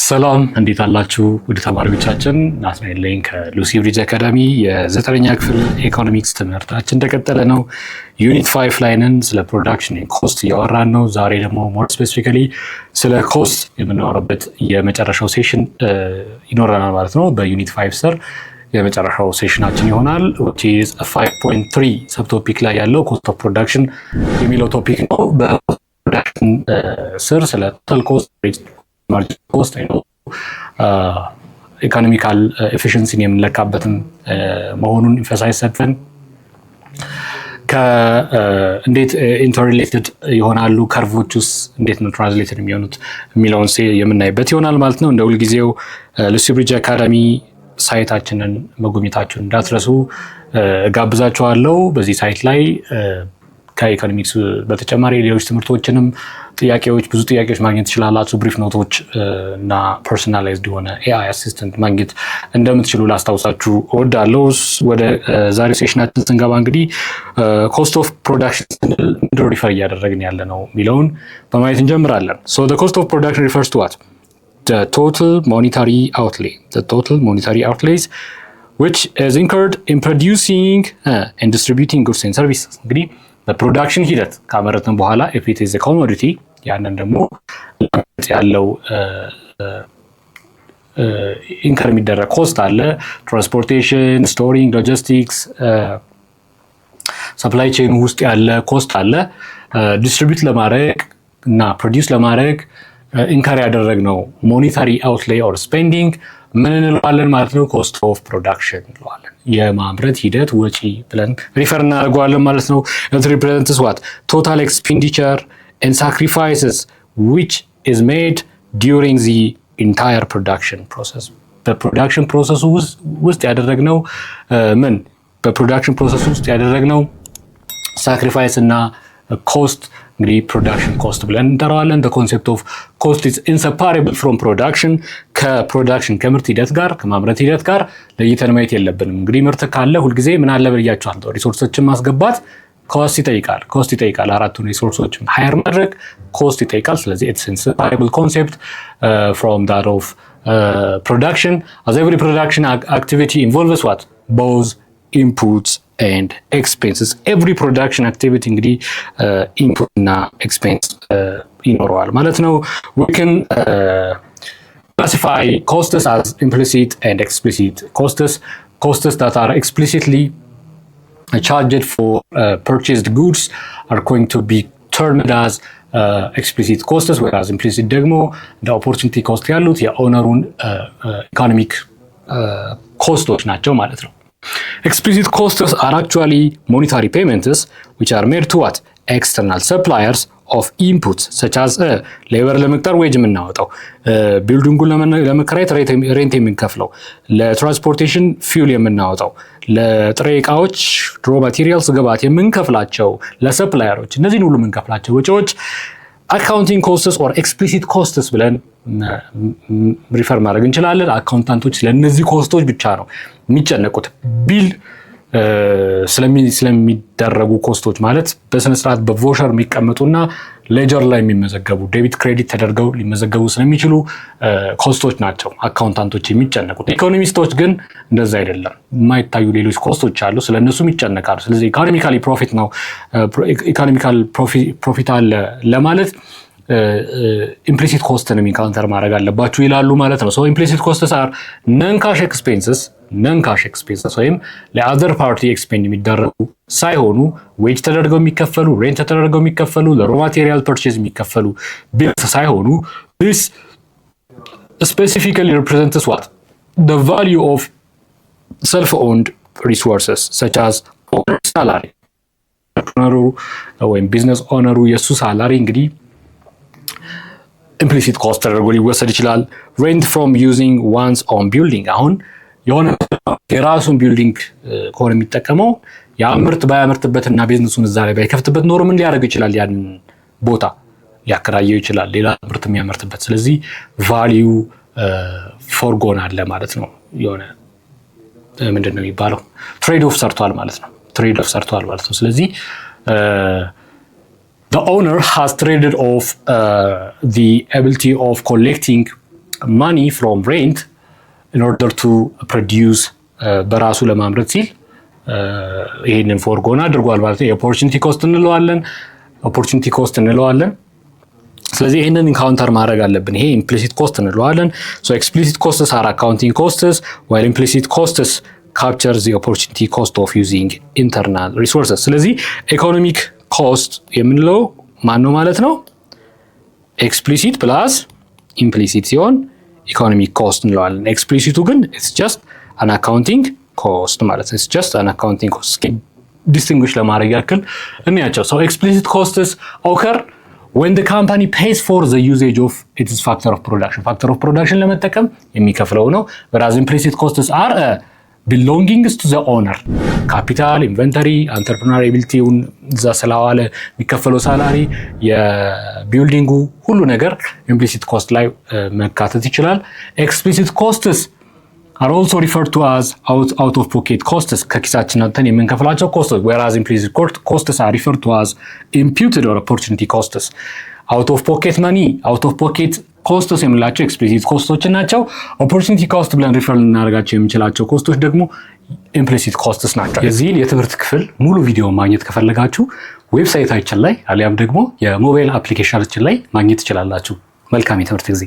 ሰላም እንዴት አላችሁ? ወደ ተማሪዎቻችን ናትናኤል ነኝ ከሉሲ ብሪጅ አካዳሚ የ9ኛ ክፍል ኢኮኖሚክስ ትምህርታችን እንደቀጠለ ነው። ዩኒት 5 ላይ ነን። ስለ ፕሮዳክሽን ኮስት እያወራን ነው። ዛሬ ደግሞ ሞር ስፔሲፊካሊ ስለ ኮስት የምናወራበት የመጨረሻው ሴሽን ይኖረናል ማለት ነው። በዩኒት 5 ስር የመጨረሻው ሴሽናችን ይሆናል which is 5.3 ሰብ ቶፒክ ላይ ያለው ኮስት ኦፍ ፕሮዳክሽን የሚለው ቶፒክ ነው። በፕሮዳክሽን ስር ስለ ቶታል ኮስት ማርጂን ኮስት ኢኮኖሚካል ኤፊሽንሲን የምንለካበትን መሆኑን ኢንፈሳይዝ ሰጥተን እንዴት ኢንተርሪሌትድ ይሆናሉ ከርቮቹስ እንዴት ነው ትራንስሌትድ የሚሆኑት የሚለውን የምናይበት ይሆናል ማለት ነው። እንደ ሁልጊዜው ሉሲ ብሪጅ አካዳሚ ሳይታችንን መጎብኘታችሁን እንዳትረሱ ጋብዛችኋለሁ። በዚህ ሳይት ላይ ከኢኮኖሚክስ በተጨማሪ ሌሎች ትምህርቶችንም ብዙ ጥያቄዎች ማግኘት ትችላላችሁ። ብሪፍ ኖቶች እና ፐርሰናላይዝድ የሆነ ኤአይ አሲስተንት ማግኘት እንደምትችሉ ላስታውሳችሁ እወዳለሁ። ወደ ዛሬ ሴሽናችን ስንገባ እንግዲህ ኮስት ኦፍ ፕሮዳክሽን ምንድን ሪፈር እያደረግን ያለ ነው የሚለውን በማየት እንጀምራለን። ሶ the cost of production refers to what? The total monetary outlay. The total monetary outlays which is incurred in producing and distributing goods and services. እንግዲህ በፕሮዳክሽን ሂደት ካመረትን በኋላ if it is a commodity ያንን ደግሞ ያለው ኢንከር የሚደረግ ኮስት አለ። ትራንስፖርቴሽን፣ ስቶሪንግ፣ ሎጂስቲክስ፣ ሰፕላይ ቼን ውስጥ ያለ ኮስት አለ። ዲስትሪቢዩት ለማድረግ እና ፕሮዲውስ ለማድረግ ኢንከር ያደረግነው ሞኔታሪ አውትሌይ ኦር ስፔንዲንግ ምን እንለዋለን ማለት ነው? ኮስት ኦፍ ፕሮዳክሽን እንለዋለን። የማምረት ሂደት ወጪ ብለን ሪፈር እናደርገዋለን ማለት ነው። it represents what? Total expenditure and sacrifices which is made during the entire production process. በፕሮዳክሽን ፕሮሰስ ውስጥ ያደረግነው በፕሮዳክሽን ፕሮሰስ ውስጥ ያደረግነው ሳክሪፋይስ እና ኮስት እንግዲህ ፕሮዳክሽን ኮስት ብለን እንጠራዋለን። the concept of cost is inseparable from production. ከፕሮዳክሽን ከምርት ሂደት ጋር ከማምረት ሂደት ጋር ለይተን ማየት የለብንም። እንግዲህ ምርት ካለ ሁልጊዜ ምን አለ ብያችኋለሁ፣ ሪሶርሶችን ማስገባት ኮስት ይጠይቃል። አራቱን ሪሶርሶችን ሃየር ማድረግ ኮስት ይጠይቃል። ስለዚህ it's inseparable concept from that of production, as every production activity involves what? Both inputs and expenses. Every production activity እንግዲህ input እና expense ይኖረዋል ማለት ነው። We can classify costs as implicit and explicit costs that are explicitly charged for purchased goods are going to be termed as explicit costs, whereas implicit ደግሞ the opportunity cost ያሉት የኦነሩን ኢኮኖሚክ ኮስቶች ናቸው ማለት ነው። Explicit costs are actually monetary payments which are made to what? External suppliers of inputs such as labor ለመቅጠር ዌጅ የምናወጣው፣ ቢልዲንጉን ለመከራየት ሬንት የምንከፍለው፣ ለትራንስፖርቴሽን ፊውል የምናወጣው፣ ለጥሬ እቃዎች ድሮ ማቴሪያልስ ግብአት የምንከፍላቸው ለሰፕላየሮች፣ እነዚህን ሁሉ የምንከፍላቸው ወጪዎች አካውንቲንግ ኮስትስ ኦር ኤክስፕሊሲት ኮስትስ ብለን ሪፈር ማድረግ እንችላለን። አካውንታንቶች ስለነዚህ ኮስቶች ብቻ ነው የሚጨነቁት። ቢል ስለሚደረጉ ኮስቶች ማለት በስነ ስርዓት በቮሸር የሚቀመጡና ሌጀር ላይ የሚመዘገቡ ዴቢት ክሬዲት ተደርገው ሊመዘገቡ ስለሚችሉ ኮስቶች ናቸው አካውንታንቶች የሚጨነቁት። ኢኮኖሚስቶች ግን እንደዛ አይደለም። የማይታዩ ሌሎች ኮስቶች አሉ፣ ስለነሱም ይጨነቃሉ። ስለዚህ ኢኮኖሚካሊ ፕሮፊት ነው ኢኮኖሚካል ፕሮፊት አለ ለማለት ኢምፕሊሲት ኮስትን ኢንካውንተር ማድረግ አለባችሁ ይላሉ ማለት ነው። ሶ ኢምፕሊሲት ኮስትስ አር ነን ካሽ ኤክስፔንሰስ ወይም ለአዘር ፓርቲ ኤክስፔንድ የሚደረጉ ሳይሆኑ ዌጅ ተደርገው የሚከፈሉ፣ ሬንት ተደርገው የሚከፈሉ፣ ለሮ ማቴሪያል ፐርቼዝ የሚከፈሉ ቢልስ ሳይሆኑ this specifically represents what? The value of self-owned resources such as salary. ወይም ቢዝነስ ኦነሩ የሱ ሳላሪ እንግዲህ ኢምፕሊሲት ኮስት ተደርጎ ሊወሰድ ይችላል። ሬንት ፍሮም ዩዚንግ ዋንስ ኦን ቢልዲንግ፣ አሁን የሆነ የራሱን ቢልዲንግ ከሆነ የሚጠቀመው ያ ምርት ባያመርትበትና ቢዝነሱን እዛ ላይ ባይከፍትበት ኖሮ ምን ሊያደርግ ይችላል? ያን ቦታ ያከራየው ይችላል ሌላ ምርት የሚያመርትበት። ስለዚህ ቫሊዩ ፎርጎን አለ ማለት ነው። የሆነ ምንድን ነው የሚባለው? ትሬድ ኦፍ ሰርቷል ማለት ነው። ስለዚህ the owner has traded off the ability of collecting money from rent in order to produce በራሱ ለማምረት ሲል ይሄንን ፎርጎን አድርጓል ማለት ነው። የኦፖርቹኒቲ ኮስት እንለዋለን። ስለዚህ ይሄንን ኢንካውንተር ማድረግ አለብን። ይሄ ኢምፕሊሲት ኮስት እንለዋለን። ሶ ኤክስፕሊሲት ኮስትስ አር አካውንቲንግ ኮስትስ while implicit costs capture the opportunity cost of using internal resources። ስለዚህ ኢኮኖሚክ ኮስት የምንለው ማን ነው ማለት ነው? ኤክስፕሊሲት ፕላስ ኢምፕሊሲት ሲሆን ኢኮኖሚክ ኮስት እንለዋለን። ኤክስፕሊሲቱ ግን it's just an accounting cost ማለት ነው። it's just an accounting cost። ዲስቲንጉሽ ለማድረግ ያክል እንያቸው። so explicit costs occur when the company pays for the usage of its factor of production ለመጠቀም የሚከፍለው ነው። whereas implicit costs are belongings to the owner ካፒታል፣ ኢንቨንተሪ፣ አንተርፕረነሪያቢሊቲውን እዛ ስለዋለ የሚከፈለው ሳላሪ፣ የቢልዲንጉ ሁሉ ነገር ኢምፕሊሲት ኮስት ላይ መካተት ይችላል። ኤክስፕሊሲት ኮስትስ are also referred to as out of pocket costs ከኪሳችን አውጥተን የምንከፍላቸው ኮስቶች whereas implicit costs are referred to as imputed or opportunity costs። out of pocket money out of pocket ኮስቶች የምንላቸው ኤክስፕሊሲት ኮስቶች ናቸው። ኦፖርቹኒቲ ኮስት ብለን ሪፈር ልናደርጋቸው የምንችላቸው ኮስቶች ደግሞ ኢምፕሊሲት ኮስትስ ናቸው። የዚህን የትምህርት ክፍል ሙሉ ቪዲዮ ማግኘት ከፈለጋችሁ ዌብሳይታችን ላይ አሊያም ደግሞ የሞባይል አፕሊኬሽናችን ላይ ማግኘት ትችላላችሁ። መልካም የትምህርት ጊዜ